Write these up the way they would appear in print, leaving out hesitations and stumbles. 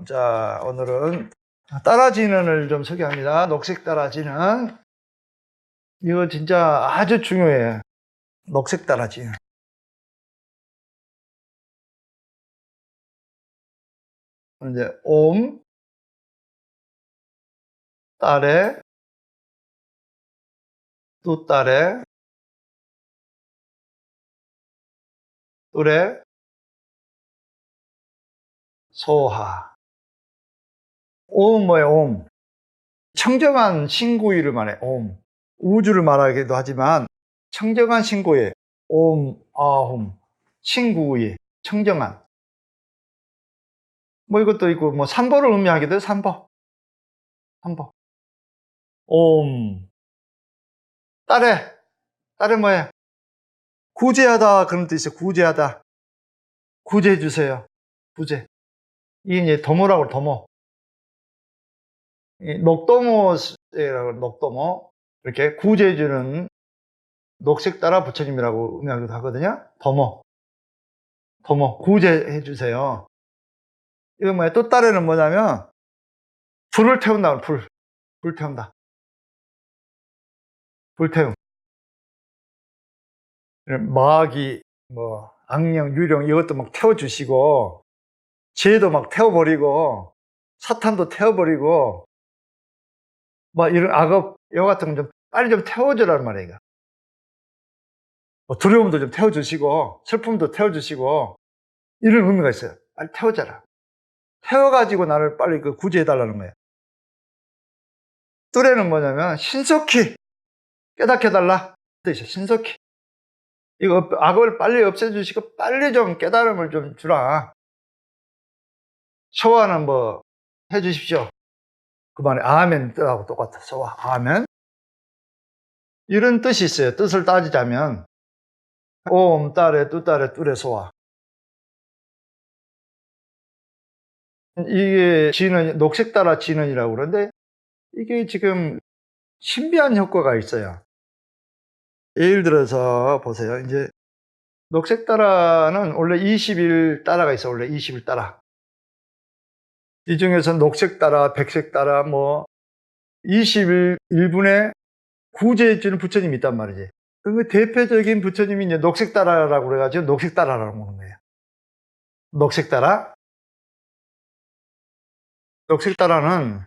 자, 오늘은 따라지는을 좀 소개합니다. 녹색 따라지는. 이거 진짜 아주 중요해. 녹색 따라지는. 이제 옴, 따레, 뚜따레, 뚜레, 소하. 옴 뭐예요? 옴. 청정한 신구이를 말해. 옴. 우주를 말하기도 하지만 청정한 신구이. 옴, 아홈. 신구이. 청정한. 뭐 이것도 있고 뭐 산보를 의미하기도 해요. 산보. 산보. 옴. 따레. 따레 뭐예요? 구제하다 그런 뜻이 있어요. 구제하다. 구제해 주세요. 구제. 이게 이제 도모라고 도모. 녹도모라고 녹도모. 이렇게 구제해 주는 녹색 따라 부처님이라고 의미하기도 하거든요. 도모. 도모. 구제해 주세요. 이거 뭐야? 또 따르는 뭐냐면 불을 태운다. 불. 불 태운다. 불 태움. 마귀, 뭐 악령, 유령 이것도 막 태워 주시고 죄도 막 태워버리고 사탄도 태워버리고 막 이런 악업 이거 같은 건 좀 빨리 좀 태워주라는 말이에요. 뭐 두려움도 좀 태워주시고 슬픔도 태워주시고 이런 의미가 있어요. 빨리 태워줘라. 태워가지고 나를 빨리 그 구제해달라는 거예요. 뚜레는 뭐냐면 신속히 깨닫게 해달라 뜻이에요. 신속히 이거 악을 빨리 없애주시고 빨리 좀 깨달음을 좀 주라. 소화는 뭐 해주십시오. 그 말에 아멘 뜻하고 똑같아. 소화 아멘 이런 뜻이 있어요. 뜻을 따지자면 옴 따레 뚜따레 뚜레 소화. 이게 진은 녹색 따라 진은이라고 그러는데 이게 지금 신비한 효과가 있어요. 예를 들어서 보세요. 이제 녹색 따라는 원래 20일 따라가 있어. 원래 20일 따라. 이 중에서 녹색 따라, 백색 따라 뭐 21분에 구제해 주는 부처님이 있단 말이지. 그 대표적인 부처님이 이제 녹색 따라라고 그래가지고 녹색 따라라고 하는 거예요. 녹색 따라. 녹색 따라는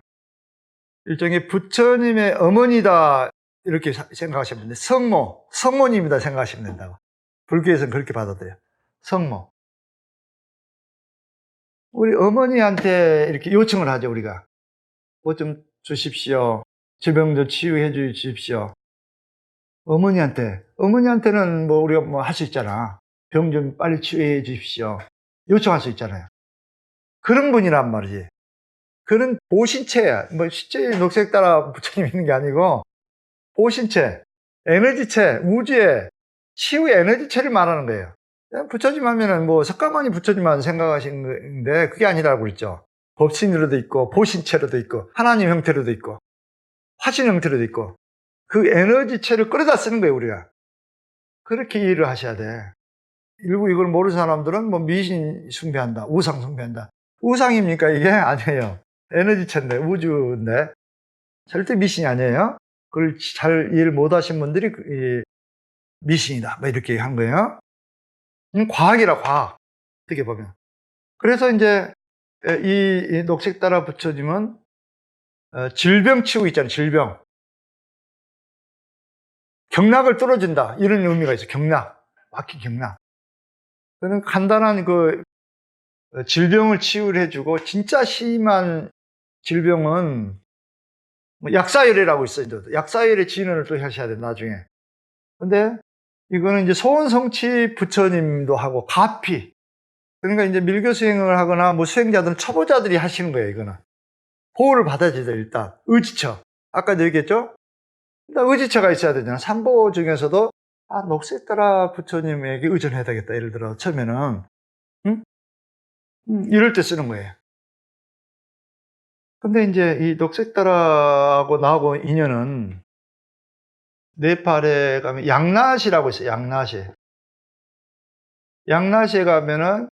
일종의 부처님의 어머니다 이렇게 생각하시면 됩니다. 성모님이다 생각하시면 된다고. 불교에서는 그렇게 받아들여요. 성모. 우리 어머니한테 이렇게 요청을 하죠. 우리가 뭐 좀 주십시오. 질병 좀 치유해 주십시오. 어머니한테는 뭐 우리가 뭐 할 수 있잖아. 병 좀 빨리 치유해 주십시오. 요청할 수 있잖아요. 그런 분이란 말이지. 그런 보신체야. 뭐 실제 녹색 따라 부처님 있는 게 아니고 보신체, 에너지체, 우주의 치유의 에너지체를 말하는 거예요. 부처님 하면은 뭐 석가모니 부처님만 생각하시는 건데 그게 아니라고 그랬죠. 법신으로도 있고 보신체로도 있고 하나님 형태로도 있고 화신 형태로도 있고 그 에너지체를 끌어다 쓰는 거예요. 우리가 그렇게 이해를 하셔야 돼. 일부 이걸 모르는 사람들은 뭐 미신 숭배한다, 우상 숭배한다. 우상입니까 이게? 아니에요. 에너지체인데, 우주인데 절대 미신이 아니에요. 그걸 잘 이해를 못 하신 분들이 미신이다 뭐 이렇게 한 거예요. 과학이라 과학 어떻게 보면. 그래서 이제 이 녹색 따라 부처님은 질병 치고 있잖아요. 질병. 경락을 뚫어준다 이런 의미가 있어요. 경락. 막힌 경락. 그는 간단한 그 질병을 치유를 해주고 진짜 심한 질병은 뭐 약사열애라고 있어요. 약사열애 진언을 또 하셔야 돼 나중에. 근데 이거는 이제 소원성취 부처님도 하고 가피. 그러니까 이제 밀교 수행을 하거나 뭐 수행자들은 초보자들이 하시는 거예요. 이거는 보호를 받아야죠. 일단 의지처. 아까도 얘기했죠. 일단 의지처가 있어야 되잖아. 삼보 중에서도 녹색 따라 부처님에게 의존해야 되겠다. 예를 들어 처음에는 응? 이럴 때 쓰는 거예요. 근데 이제 이 녹색 따라하고 나하고 인연은 네팔에 가면 양나시라고 있어요. 양나시. 양나시에 가면은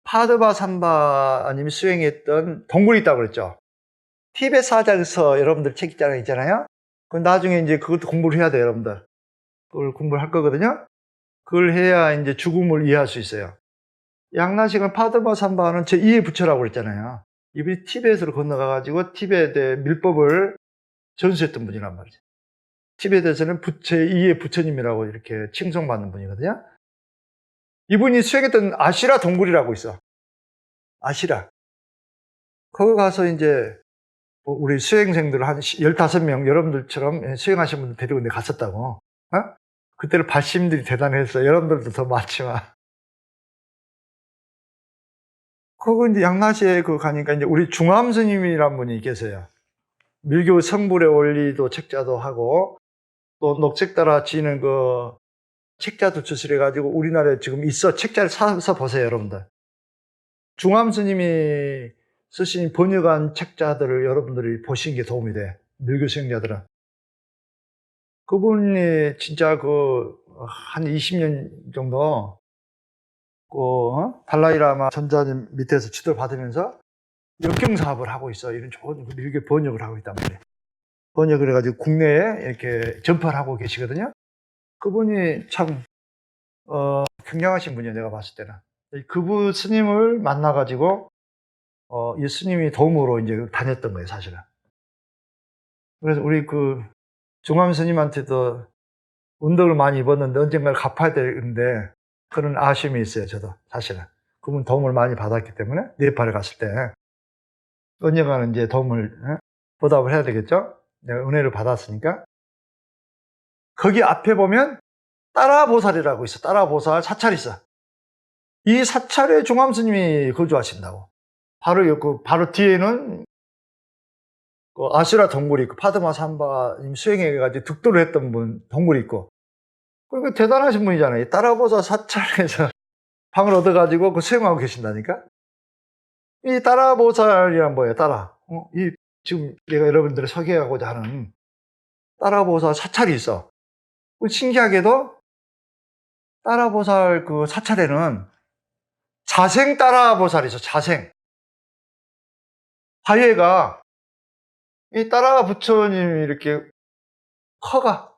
파드마 삼바님이 수행했던 동굴이 있다고 그랬죠. 티베트 사자에서 여러분들 책 있잖아요. 그 나중에 이제 그것도 공부를 해야 돼요, 여러분들. 그걸 공부를 할 거거든요. 그걸 해야 이제 죽음을 이해할 수 있어요. 양나식은 파드마 삼바는 제2의 부처라고 그랬잖아요. 이분이 티베트로 건너가가지고 티베트의 밀법을 전수했던 분이란 말이죠. 티베트에서는 제2의 부처님이라고 이렇게 칭송받는 분이거든요. 이분이 수행했던 아시라 동굴이라고 있어. 아시라. 거기 가서 이제 우리 수행생들 한 15명, 여러분들처럼 수행하신 분들 데리고 내가 갔었다고. 어? 그때는 발심들이 대단했어. 여러분들도 더 많지만. 거기 이제 양나시에 가니까 이제 우리 중암 스님이란 분이 계세요. 밀교 성불의 원리도 책자도 하고, 또 녹색 따라 지는 책자도 주술해가지고 우리나라에 지금 있어. 책자를 사서 보세요, 여러분들. 중암 스님이 쓰신 번역한 책자들을 여러분들이 보시는 게 도움이 돼. 밀교 수행자들은. 그분이 진짜 한 20년 정도 달라이라마 전자님 밑에서 지도를 받으면서 역경 사업을 하고 있어. 이런 좋은 밀교 번역을 하고 있단 말이에요. 번역을 해가지고 국내에 이렇게 전파를 하고 계시거든요. 그분이 참 굉장하신 분이에요, 내가 봤을 때는. 그분 스님을 만나가지고 이 스님이 도움으로 이제 다녔던 거예요, 사실은. 그래서 우리 중암 스님한테도 운덕을 많이 입었는데 언젠가 갚아야 되는데 그런 아쉬움이 있어요, 저도 사실은. 그분 도움을 많이 받았기 때문에 네팔에 갔을 때 언젠가는 이제 도움을 보답을 해야 되겠죠. 내가 은혜를 받았으니까. 거기 앞에 보면 따라보살이라고 있어. 따라보살 사찰이 있어. 이 사찰에 중암 스님이 거주하신다고. 바로 뒤에는 아시라 동굴이 있고, 파드마 삼바님 수행해가지고 득도를 했던 분, 동굴이 있고. 그러니까 대단하신 분이잖아요. 따라보살 사찰에서 방을 얻어가지고 수행하고 계신다니까? 이 따라보살이란 뭐예요, 지금 내가 여러분들을 소개하고자 하는 따라보살 사찰이 있어. 신기하게도 따라보살 사찰에는 자생 따라보살이 있어, 자생. 화예가 이 따라 부처님이 이렇게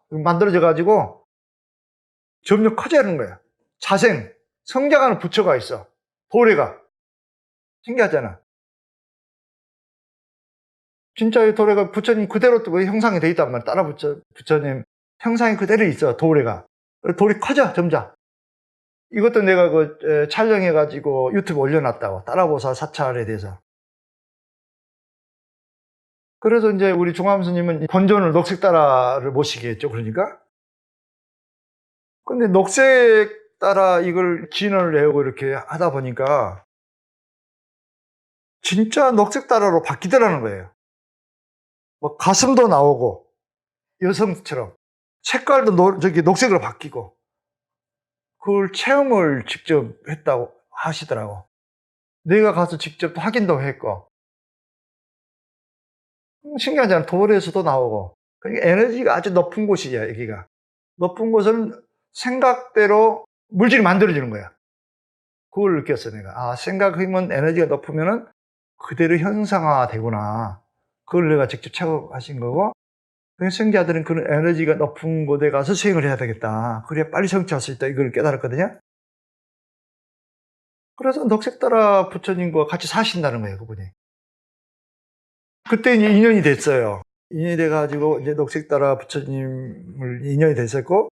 만들어져가지고 점점 커지는 거야. 자생, 성장하는 부처가 있어. 도래가. 신기하잖아. 진짜 이 도래가 부처님 그대로 또 형상이 돼 있단 말이야. 따라 부처님 형상이 그대로 있어, 도래가. 돌이 커져, 점점. 이것도 내가 촬영해가지고 유튜브에 올려놨다고. 따라보살 사찰에 대해서. 그래서 이제 우리 중암 스님은 본존을 녹색 따라를 모시겠죠, 그러니까. 근데 녹색 따라 이걸 기인을 내고 이렇게 하다 보니까 진짜 녹색 따라로 바뀌더라는 거예요. 가슴도 나오고, 여성처럼. 색깔도 녹색으로 바뀌고. 그걸 체험을 직접 했다고 하시더라고. 내가 가서 직접 확인도 했고. 신기하잖아. 돌에서도 나오고. 그러니까 에너지가 아주 높은 곳이야, 여기가. 높은 곳은 생각대로 물질이 만들어지는 거야. 그걸 느꼈어, 내가. 생각 힘은 에너지가 높으면은 그대로 현상화되구나. 그걸 내가 직접 체험하신 거고, 수행자들은 그런 에너지가 높은 곳에 가서 수행을 해야 되겠다. 그래야 빨리 성취할 수 있다. 이걸 깨달았거든요. 그래서 녹색따라 부처님과 같이 사신다는 거예요, 그분이. 그때 이제 인연이 됐어요. 인연이 돼가지고 이제 녹색따라 부처님을 인연이 됐었고,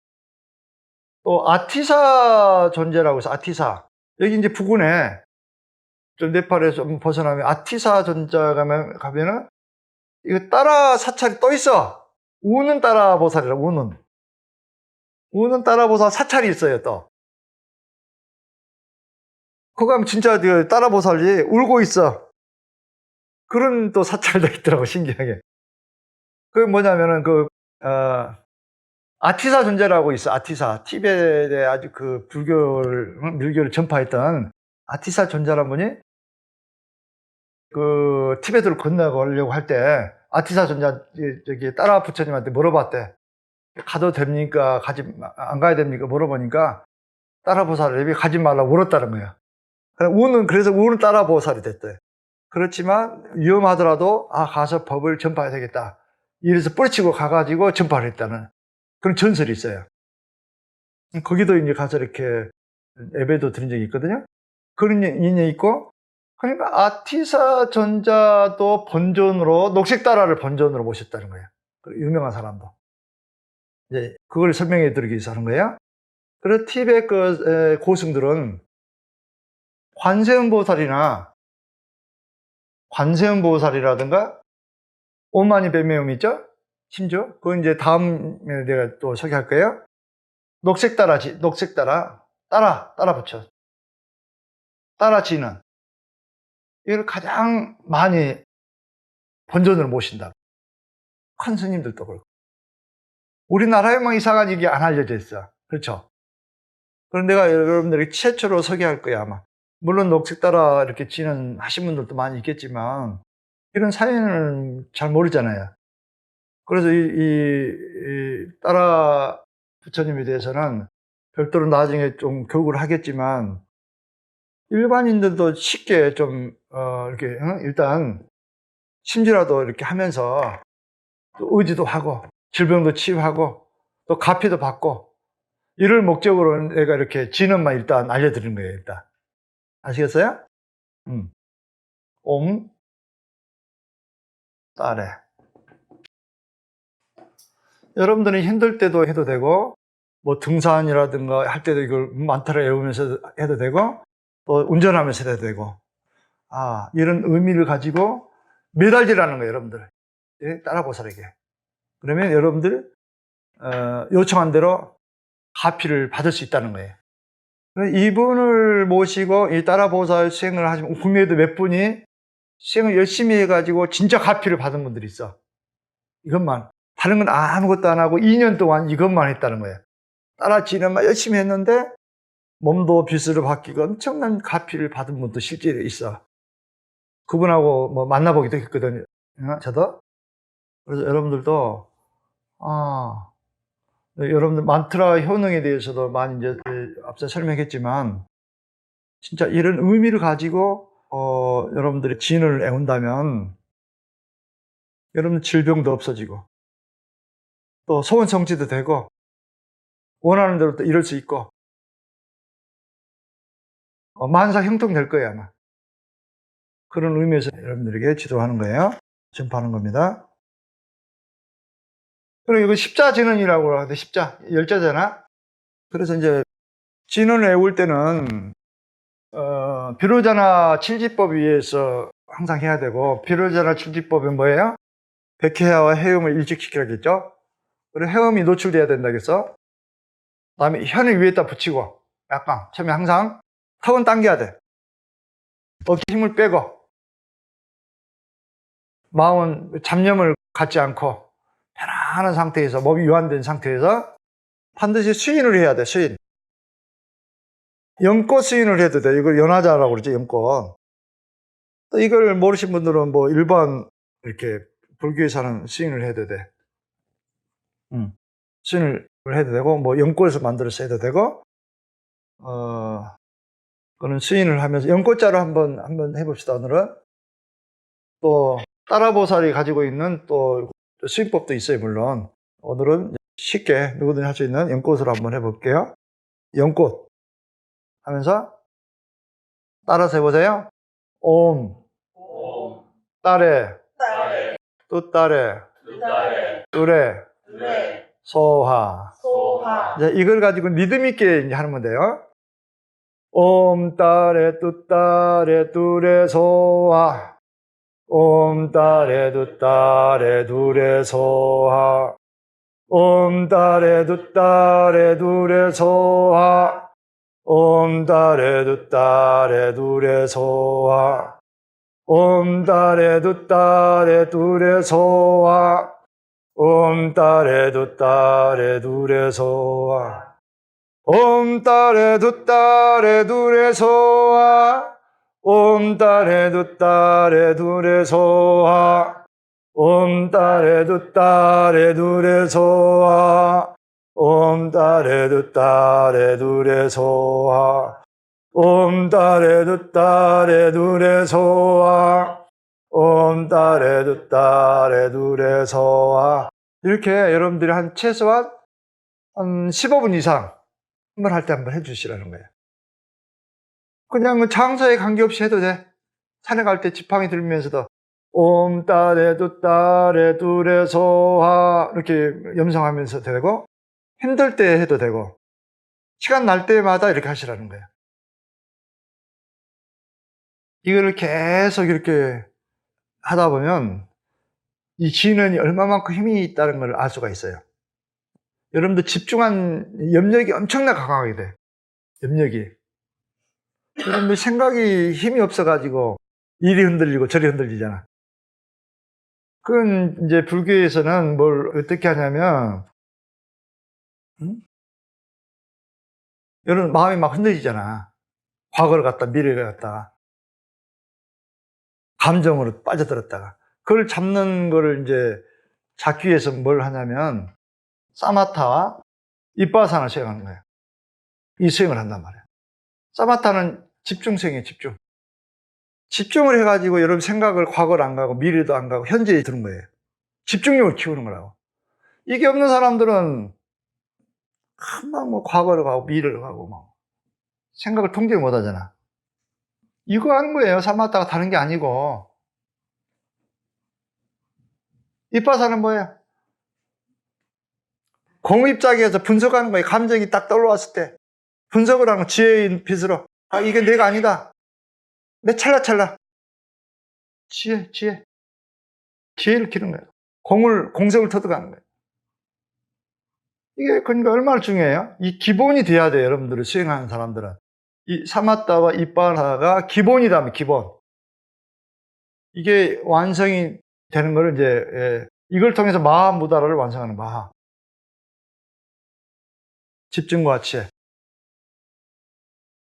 또 아티사 존재라고 해서 아티사. 여기 이제 부근에 좀 네팔에서 좀 벗어나면 아티사 존재 가면은 이거 따라 사찰이 또 있어. 우는 따라 보살이라고, 우는 따라 보살 사찰이 있어요, 또. 거기 가면 진짜 따라 보살이 울고 있어. 그런 또 사찰도 있더라고, 신기하게. 그게 뭐냐면은 아티사 존재라고 있어, 아티사. 티베트에 아주 밀교를 전파했던 아티사 존재라는 분이 티베트를 건너가려고 할 때 아티사 존재 따라 부처님한테 물어봤대. 가도 됩니까? 안 가야 됩니까? 물어보니까 따라 보살이 가지 말라고 물었다는 거야. 그래서 우는 따라 보살이 됐대요. 그렇지만 위험하더라도 가서 법을 전파해야 되겠다. 이래서 뿌리치고 가가지고 전파를 했다는 그런 전설이 있어요. 거기도 이제 가서 이렇게 예배도 드린 적이 있거든요. 그런 인연이 있고, 그러니까 아티사 전자도 본전으로, 녹색다라를 본전으로 모셨다는 거예요. 유명한 사람도. 이제 그걸 설명해 드리기 위해서 하는 거예요. 그래서 티베트 고승들은 관세음보살이라든가 오마니 뱀매음 있죠? 심지어 그건 이제 다음에 내가 또 소개할 거예요. 녹색다라 따라 붙여. 따라지는 이걸 가장 많이 본전으로 모신다. 큰 스님들도 그렇고. 우리나라에만 이상한 얘기 안 알려져 있어. 그렇죠? 그럼 내가 여러분들에게 최초로 소개할 거야, 아마. 물론 녹색다라 이렇게 지는 하신 분들도 많이 있겠지만, 이런 사연을 잘 모르잖아요. 그래서 이 따라 부처님에 대해서는 별도로 나중에 좀 교육을 하겠지만, 일반인들도 쉽게 좀, 이렇게, 일단, 심지라도 이렇게 하면서, 또 의지도 하고, 질병도 치유하고, 또 가피도 받고, 이를 목적으로 내가 이렇게 진언만 일단 알려드리는 거예요, 일단. 아시겠어요? 옴, 따레. 여러분들은 힘들 때도 해도 되고, 뭐 등산이라든가 할 때도 이걸 만타를 외우면서 해도 되고, 또 운전하면서 해도 되고, 이런 의미를 가지고 매달리라는 거예요, 여러분들. 예, 따라보살에게. 그러면 여러분들, 요청한 대로 가피를 받을 수 있다는 거예요. 이분을 모시고 이 따라보살 수행을 하시면, 국내에도 몇 분이 수행을 열심히 해가지고 진짜 가피를 받은 분들이 있어. 이것만. 다른 건 아무것도 안 하고 2년 동안 이것만 했다는 거예요. 따라 지내만 열심히 했는데 몸도 빗으로 바뀌고 엄청난 가피를 받은 분도 실제로 있어. 그분하고 뭐 만나보기도 했거든요. 저도. 그래서 여러분들도, 여러분들 만트라 효능에 대해서도 많이 이제 앞서 설명했지만, 진짜 이런 의미를 가지고, 여러분들이 진을 애운다면, 여러분 질병도 없어지고, 또 소원 성취도 되고, 원하는 대로 또 이룰 수 있고, 만사 형통될 거예요, 아마. 그런 의미에서 여러분들에게 지도하는 거예요. 전파하는 겁니다. 그리고 이거 십자 진언이라고 하는데, 열자잖아? 그래서 이제, 진언을 외울 때는, 비로자나 칠지법 위에서 항상 해야 되고, 비로자나 칠지법은 뭐예요? 백회와 해음을 일직시키라겠죠? 그리고 해음이 노출돼야 된다겠어? 그 다음에 혀를 위에다 붙이고, 약간, 처음에 항상 턱은 당겨야 돼. 어깨 힘을 빼고, 마음은 잡념을 갖지 않고, 편안한 상태에서, 몸이 유한된 상태에서 반드시 수인을 해야 돼, 수인. 연꽃 수인을 해도 돼. 이걸 연화자라고 그러죠, 연꽃. 또 이걸 모르신 분들은 뭐 일반, 이렇게, 불교에서는 수인을 해도 돼. 수인을 해도 되고, 뭐 연꽃에서 만들어서 해도 되고, 그런 수인을 하면서, 연꽃자로 한번 해봅시다, 오늘은. 또, 따라보살이 가지고 있는 또 수인법도 있어요, 물론. 오늘은 쉽게 누구든지 할 수 있는 연꽃으로 한번 해볼게요. 연꽃 하면서 따라서 해보세요. 옴, 따레, 뚜따레, 뚜레, 소하. 이제 이걸 가지고 리듬 있게 이제 하는 건데요. 옴, 따레, 뚜따레, 뚜레, 소하. 옴, 따레, 뚜따레, 뚜레, 소하. 옴, 따레, 뚜따레, 뚜레, 소하. 옴, 따레, 뚜따레, 뚜레, 소하. 옴, 따레, 뚜따레, 뚜레, 소하. 옴, 따레, 뚜따레, 뚜레, 소하. 옴, 따레, 뚜따레, 뚜레, 소하. 옴, 따레, 뚜따레, 뚜레, 소하. 옴, 따레, 뚜따레, 뚜레, 소하. 옴, 따레, 뚜따레, 뚜레, 소하. 옴 따레 두 따레 두레 소아 옴 따레 두 따레 두레 소아 이렇게 여러분들이 한 최소한 한 15분 이상 한번 할 때 한번 해주시라는 거예요. 그냥 장소에 관계없이 해도 돼. 산에 갈 때 지팡이 들면서도 옴 따레 두 따레 두레 소아 이렇게 염성하면서 되고 힘들 때 해도 되고 시간 날 때마다 이렇게 하시라는 거예요. 이거를 계속 이렇게 하다 보면 이 기운이 얼마만큼 힘이 있다는 걸 알 수가 있어요. 여러분들 집중한 염력이 엄청나게 강하게 돼. 염력이. 여러분들 생각이 힘이 없어가지고 이리 흔들리고 저리 흔들리잖아. 그건 이제 불교에서는 뭘 어떻게 하냐면, 여러분 마음이 막 흔들리잖아. 과거를 갖다 미래를 갖다가 감정으로 빠져들었다가 그걸 잡는 거를 이제 잡기 위해서 뭘 하냐면 사마타와 이빠사나를 수행하는 거예요. 이 수행을 한단 말이에요. 사마타는 집중성이에요. 집중을 해가지고 여러분 생각을 과거를 안 가고 미래도 안 가고 현재에 드는 거예요. 집중력을 키우는 거라고. 이게 없는 사람들은 금방 뭐 과거를 가고 미래를 가고 막 생각을 통제 못 하잖아. 이거 하는 거예요. 사마타가 다른 게 아니고. 이빠사는 뭐예요? 공입자기에서 분석하는 거예요. 감정이 딱 떠올라왔을 때 분석을 하는 거, 지혜인 빛으로. 아, 이게 내가 아니다. 내 찰나찰나. 지혜를 키우는 거예요. 공성을 터득하는 거예요. 이게 그러니까 얼마나 중요해요? 이 기본이 돼야 돼요. 여러분들을 수행하는 사람들은. 이 사마타와 이빠사가 기본이라면 기본. 이게 완성이 되는 거를 이제, 이걸 통해서 마하무다라를 완성하는 마하. 집중과 지혜.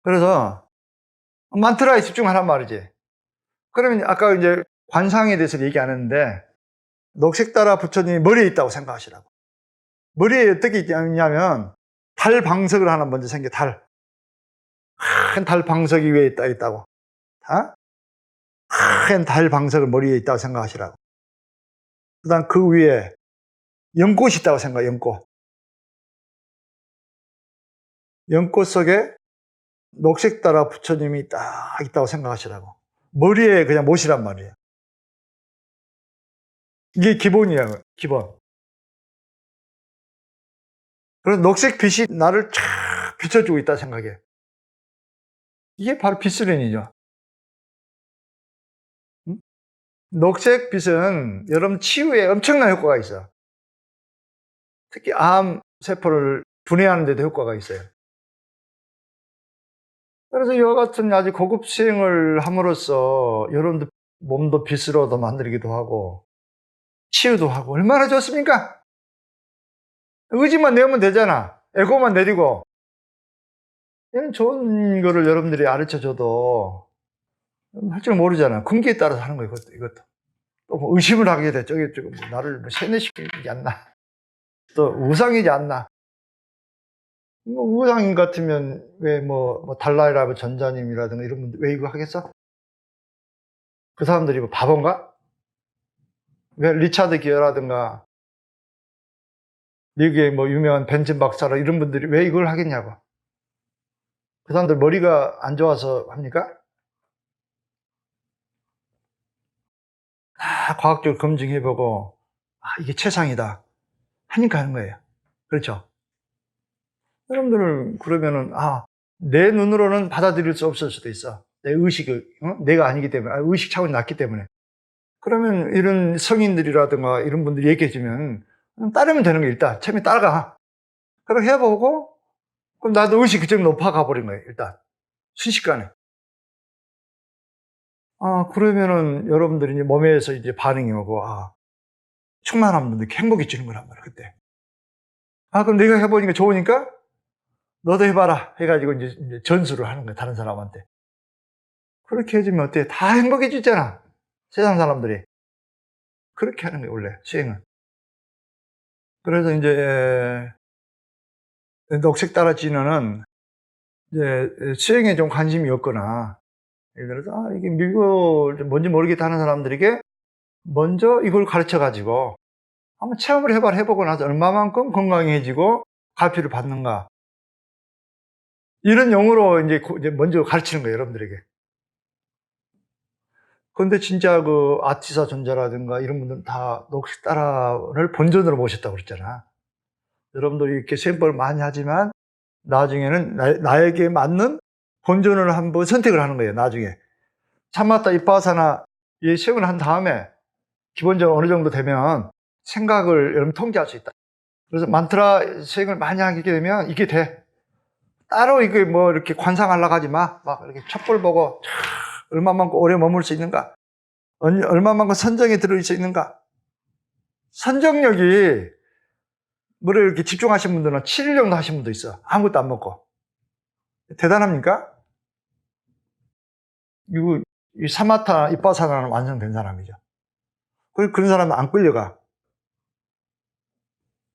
그래서 만트라에 집중하란 말이지. 그러면 아까 이제 관상에 대해서 얘기 안 했는데 녹색다라 부처님이 머리에 있다고 생각하시라고. 머리에 어떻게 있냐면 달 방석을 하나 먼저 생겨. 큰 달 방석이 위에 있다고. 큰 달 방석을 머리에 있다고 생각하시라고. 그 다음 그 위에 연꽃이 있다고 생각해. 연꽃 속에 녹색다라 부처님이 딱 있다고 생각하시라고. 머리에 그냥 못이란 말이에요. 이게 기본이에요. 기본. 그래서 녹색 빛이 나를 쫙 비춰주고 있다 생각해. 이게 바로 빛수련이죠. 녹색 빛은 여러분 치유에 엄청난 효과가 있어요. 특히 암 세포를 분해하는 데도 효과가 있어요. 그래서 이와 같은 아주 고급 수행을 함으로써 여러분들 몸도 빛으로 더 만들기도 하고 치유도 하고 얼마나 좋습니까? 의지만 내면 되잖아. 에고만 내리고. 이런 좋은 거를 여러분들이 가르쳐줘도 할 줄 모르잖아. 금기에 따라서 하는 거예요. 이것도. 또 뭐 의심을 하게 돼. 저게 뭐 나를 뭐 세뇌시키지 않나. 또 우상이지 않나. 뭐 우상인 같으면 왜 뭐 달라이라고 전자님이라든가 이런 분들 왜 이거 하겠어? 그 사람들이 뭐 바본가? 왜 리차드 기어라든가 미국의 뭐 유명한 벤슨 박사라 이런 분들이 왜 이걸 하겠냐고. 그 사람들 머리가 안 좋아서 합니까? 다 과학적으로 검증해보고 이게 최상이다 하니까 하는 거예요. 그렇죠? 여러분들은 그러면은 내 눈으로는 받아들일 수 없을 수도 있어. 내 의식을 내가 아니기 때문에 의식 차원이 낮기 때문에. 그러면 이런 성인들이라든가 이런 분들이 얘기해주면 따르면 되는 거예요. 일단 처음에 따라가. 그럼 해보고 그럼 나도 의식이 좀 높아가 버린 거예요. 일단 순식간에. 그러면은 여러분들이 이제 몸에서 이제 반응이 오고 충만한 분들께 행복이 주는 거란 말이에요. 그때. 그럼 내가 해보니까 좋으니까 너도 해봐라 해가지고 이제 전수를 하는 거예요. 다른 사람한테. 그렇게 해주면 어때? 다 행복해지잖아. 세상 사람들이. 그렇게 하는 거예요. 원래 수행은. 그래서 이제 녹색 따라 진화는 이제 수행에 좀 관심이 없거나, 예를 들어서, 이게 밀고 뭔지 모르겠다 하는 사람들에게 먼저 이걸 가르쳐 가지고 한번 체험을 해보고 나서 얼마만큼 건강해지고 갈피를 받는가. 이런 용어로 이제 먼저 가르치는 거예요, 여러분들에게. 근데 진짜 그 아티사 존자라든가 이런 분들은 다 녹색 따라를 본전으로 모셨다고 그랬잖아. 여러분들이 이렇게 수행법을 많이 하지만 나중에는 나에게 맞는 본전을 한번 선택을 하는 거예요, 나중에. 참마타 이빠사나 이 수행을 한 다음에 기본적으로 어느 정도 되면 생각을 여러분 통제할 수 있다. 그래서 만트라 수행을 많이 하게 되면 이게 돼. 따로 이게 뭐 이렇게 관상하려고 하지 마. 막 이렇게 촛불 보고 얼마만큼 오래 머물 수 있는가? 얼마만큼 선정에 들어올 수 있는가? 선정력이 뭐를 이렇게 집중하신 분들은 7일 정도 하신 분도 있어. 아무것도 안 먹고. 대단합니까? 이 사마타 이빠사나는 완성된 사람이죠. 그런 사람은 안 끌려가.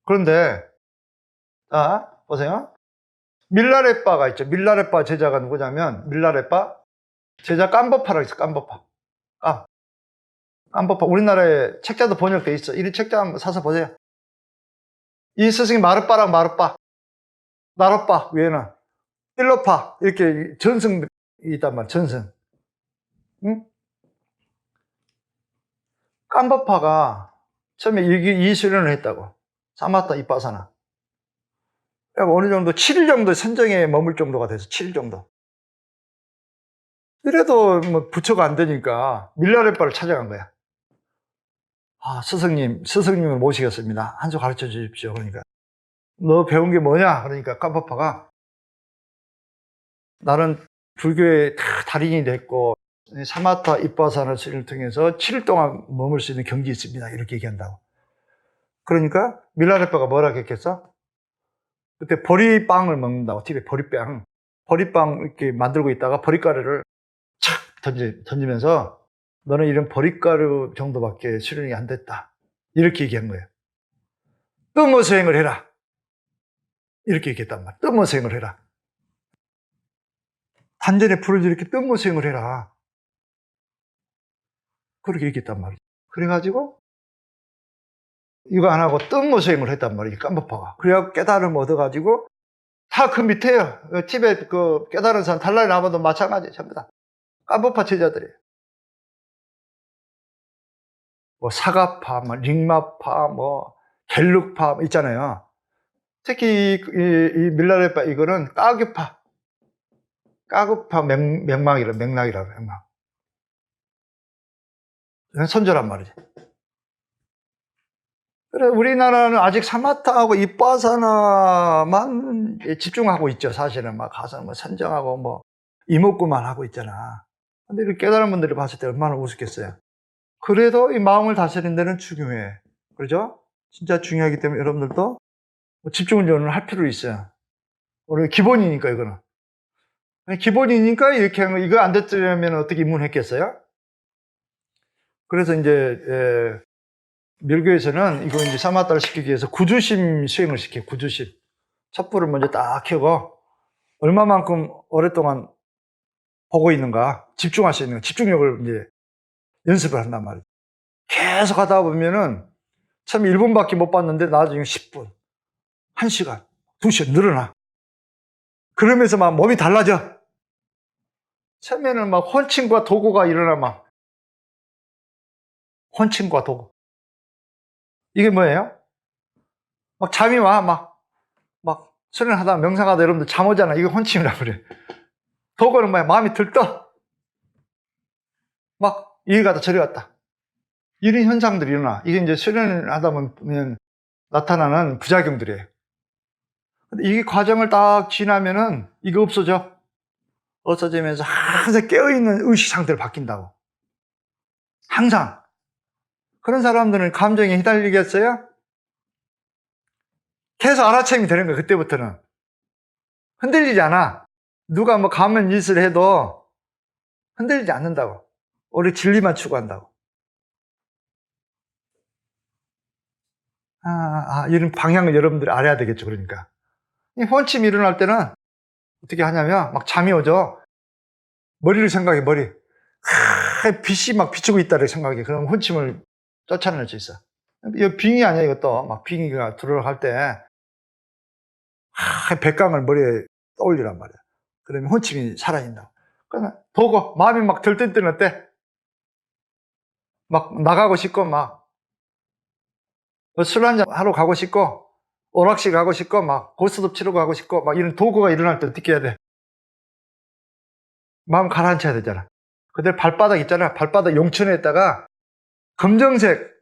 그런데, 자, 보세요. 밀라레빠가 있죠. 밀라레빠 제자가 누구냐면, 밀라레빠 제자 깜버파라고 있어, 깜버파. 깜버파. 우리나라에 책자도 번역돼 있어. 이 책자 한번 사서 보세요. 이 스승이 마르빠랑 마르빠. 나르빠, 위에는. 일로파. 이렇게 전승이 있단 말이야, 전승. 응? 깜버파가 처음에 이 수련을 했다고. 사마타 이빠사나. 어느 정도 7일 정도 선정에 머물 정도가 돼서 7일 정도. 이래도 뭐 부처가 안 되니까 밀라레빠를 찾아간 거야. 아, 스승님을 모시겠습니다. 한 수 가르쳐 주십시오. 그러니까. 너 배운 게 뭐냐? 그러니까 깜버파가 나는 불교의 달인이 됐고 사마타 이빠사나 수련을 통해서 7일 동안 머물 수 있는 경지에 있습니다. 이렇게 얘기한다고. 그러니까 밀라레빠가 뭐라 했겠어? 그때 보리빵을 먹는다고. 집에 보리빵 이렇게 만들고 있다가 보리가루를 착 던지면서 너는 이런 보리가루 정도밖에 수련이 안 됐다. 이렇게 얘기한 거예요. 뜸모 수행을 해라. 이렇게 얘기했단 말이야. 뜸모 수행을 해라. 단전에 불을 이렇게 뜸모 수행을 해라. 그렇게 얘기했단 말이야. 그래가지고 이거 안 하고 뜸모 수행을 했단 말이야. 깜버파가. 그래갖고 깨달음 얻어가지고 다 그 밑에요. 티베트 그 깨달은 사람 달라이 라마도 마찬가지예요. 전부 다 깜버파 제자들이에요. 뭐 사가파, 뭐 링마파, 뭐 겔룩파 있잖아요. 특히 이 밀라레파 이거는 까규파 맥락이라고 맥락. 선조란 말이지. 그래 우리나라는 아직 사마타하고 이빠사나만 집중하고 있죠. 사실은 막 가서 뭐 선정하고 뭐 이목구만 하고 있잖아. 근데 이렇게 깨달은 분들이 봤을 때 얼마나 우습겠어요. 그래도 이 마음을 다스리는 데는 중요해. 그렇죠? 진짜 중요하기 때문에 여러분들도 집중운전을 할 필요 있어요. 우리 기본이니까 이거는. 기본이니까 이렇게 하는 거, 이거 안 됐으면 어떻게 입문했겠어요? 그래서 이제, 밀교에서는 이거 이제 사마타를 시키기 위해서 구주심 수행을 시켜요, 구주심. 촛불을 먼저 딱 켜고, 얼마만큼 오랫동안 보고 있는가, 집중할 수 있는가, 집중력을 이제 연습을 한단 말이에요. 계속 하다 보면은, 처음에 1분밖에 못 봤는데, 나중에 10분, 1시간, 2시간 늘어나. 그러면서 막 몸이 달라져. 처음에는 막 혼침과 도구가 일어나 막. 혼침과 도구. 이게 뭐예요? 막 잠이 와, 막 수련하다 명상하다 여러분들 잠 오잖아. 이게 혼침이라고 그래. 도구는 뭐야? 마음이 들떠. 막 이리 갔다 저리 갔다. 이런 현상들이 일어나. 이게 이제 수련을 하다 보면 나타나는 부작용들이에요. 근데 이 과정을 딱 지나면은 이거 없어져. 없어지면서 항상 깨어있는 의식 상태로 바뀐다고. 항상. 그런 사람들은 감정에 휘달리겠어요? 계속 알아채미 되는 거야, 그때부터는. 흔들리지 않아. 누가 뭐 가면 짓을 해도 흔들리지 않는다고. 오히려 진리만 추구한다고. 이런 방향을 여러분들이 알아야 되겠죠, 그러니까. 이 혼침이 일어날 때는 어떻게 하냐면 막 잠이 오죠. 머리를 생각해, 머리. 빛이 막 비추고 있다를 생각해. 그럼 혼침을 쫓아낼 수 있어. 이거 빙의 아니야, 이것도. 막 빙의가 들어갈 때 백광을 머리에 떠올리란 말이야. 그러면 혼침이 사라진다. 그러면 보고 마음이 막 들뜬뜨는 때 막 나가고 싶고 막 술 한잔 하러 가고 싶고 오락실 가고 싶고 막 고스톱 치러 가고 싶고 막 이런 도구가 일어날 때 어떻게 해야 돼? 마음 가라앉혀야 되잖아. 근데 발바닥 있잖아. 발바닥 용천에다가 검정색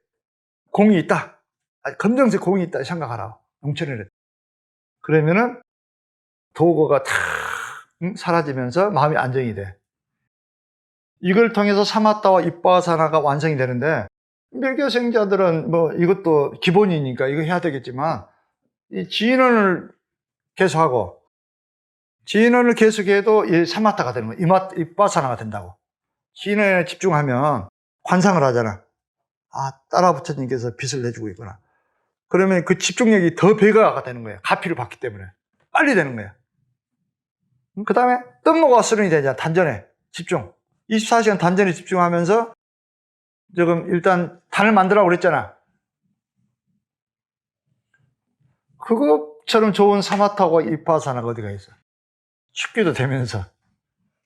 공이 있다. 아니, 검정색 공이 있다 생각하라. 용천에. 그러면은 도구가 탁 사라지면서 마음이 안정이 돼. 이걸 통해서 사마타와 이빠사나가 완성이 되는데 밀교생자들은 뭐 이것도 기본이니까 이거 해야 되겠지만 이 진언을 계속하고 진언을 계속해도 이 사마타가 되는 거야. 이빠사나가 된다고. 진언에 집중하면 관상을 하잖아. 아, 따라붙어님께서 빛을 내주고 있구나. 그러면 그 집중력이 더 배가가 되는 거야. 가피를 받기 때문에. 빨리 되는 거야. 그 다음에 뜸모가 수련이 되잖아. 단전에 집중. 24시간 단전에 집중하면서 지금 일단 단을 만들라고 그랬잖아. 그것처럼 좋은 사마타와 이파사나가 어디가 있어. 쉽게도 되면서.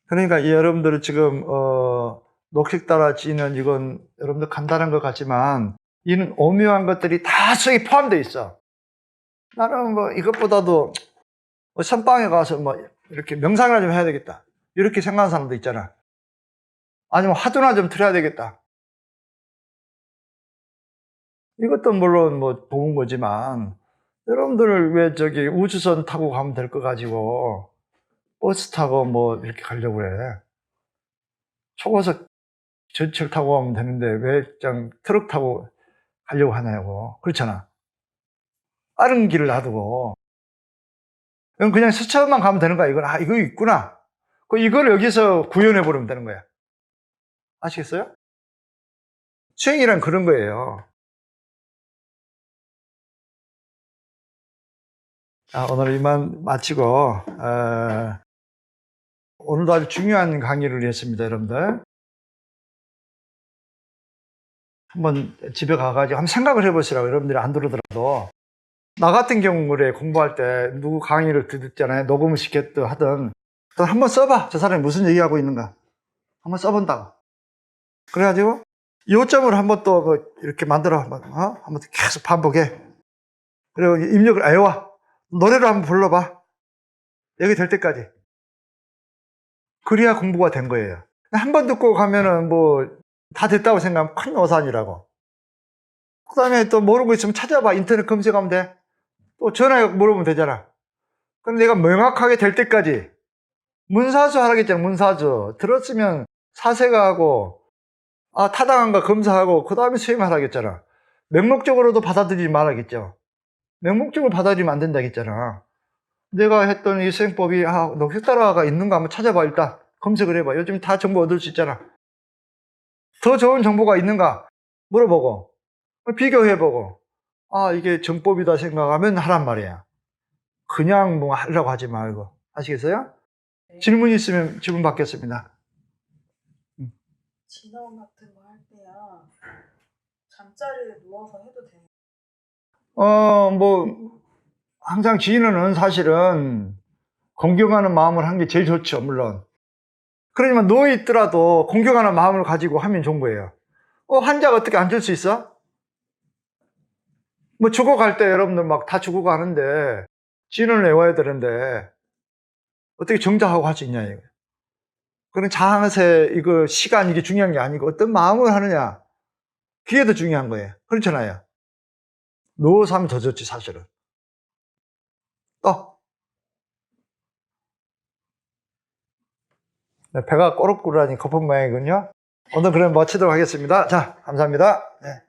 그러니까 여러분들 지금 녹색 따라 지는 이건 여러분들 간단한 것 같지만 이는 오묘한 것들이 다 속에 포함되어 있어. 나는 뭐 이것보다도 선방에 가서 뭐 이렇게 명상이나 좀 해야 되겠다. 이렇게 생각하는 사람도 있잖아. 아니면 화두나 좀 틀어야 되겠다. 이것도 물론 뭐 좋은 거지만 여러분들 왜 저기 우주선 타고 가면 될 거 가지고 버스 타고 뭐 이렇게 가려고 그래. 초고속 전철 타고 가면 되는데 왜 그냥 트럭 타고 가려고 하냐고. 그렇잖아. 빠른 길을 놔두고. 그냥 스쳐만 가면 되는 거야. 이건, 아, 이거 있구나. 이걸 여기서 구현해 버리면 되는 거야. 아시겠어요? 수행이란 그런 거예요. 오늘 이만 마치고, 오늘도 아주 중요한 강의를 했습니다, 여러분들. 한번 집에 가가지고 한번 생각을 해보시라고, 여러분들이 안 들으더라도. 나 같은 경우에 공부할 때 누구 강의를 듣잖아요. 녹음을 시켰든 하든. 한번 써봐. 저 사람이 무슨 얘기하고 있는가. 한번 써본다고. 그래가지고, 요점을 한번 또 이렇게 만들어. 한번 계속 반복해. 그리고 입력을 외워. 노래로 한번 불러봐. 여기 될 때까지. 그래야 공부가 된 거예요. 한 번 듣고 가면은 뭐 다 됐다고 생각하면 큰 오산이라고. 그 다음에 또 모르고 있으면 찾아봐. 인터넷 검색하면 돼. 또 전화해 물어보면 되잖아. 그럼 내가 명확하게 될 때까지 문사수 하라겠잖아. 문사수. 들었으면 사세가 하고 타당한 거 검사하고 그 다음에 수행을 하라겠잖아. 맹목적으로도 받아들이지 말아야겠죠. 맹목적으로 받아들이면 안 된다겠잖아. 내가 했던 이 수행법이 녹색따라가 있는가 한번 찾아봐. 일단 검색을 해봐. 요즘 다 정보 얻을 수 있잖아. 더 좋은 정보가 있는가 물어보고 비교해보고 이게 정법이다 생각하면 하란 말이야. 그냥 뭐 하려고 하지 말고. 아시겠어요? 네. 질문 있으면 질문 받겠습니다. 진원 같은 거 할 때야 잠자리에 누워서 해도 돼요? 뭐 항상 진언은 사실은 공경하는 마음을 하는 게 제일 좋죠. 물론. 그러지만 누워있더라도 공경하는 마음을 가지고 하면 좋은 거예요. 환자가 어떻게 앉을 수 있어? 뭐 죽어갈 때 여러분들 막 다 죽어가는데 진언을 외워야 되는데 어떻게 정자하고 할 수 있냐 이거. 그런 자세 이거 시간 이게 중요한 게 아니고 어떤 마음을 하느냐 그게 더 중요한 거예요. 그렇잖아요. 누워서 하면 더 좋지 사실은. 또 배가 꼬르꼬르하니 거품 모양이군요. 오늘 그럼 마치도록 하겠습니다. 자, 감사합니다. 네.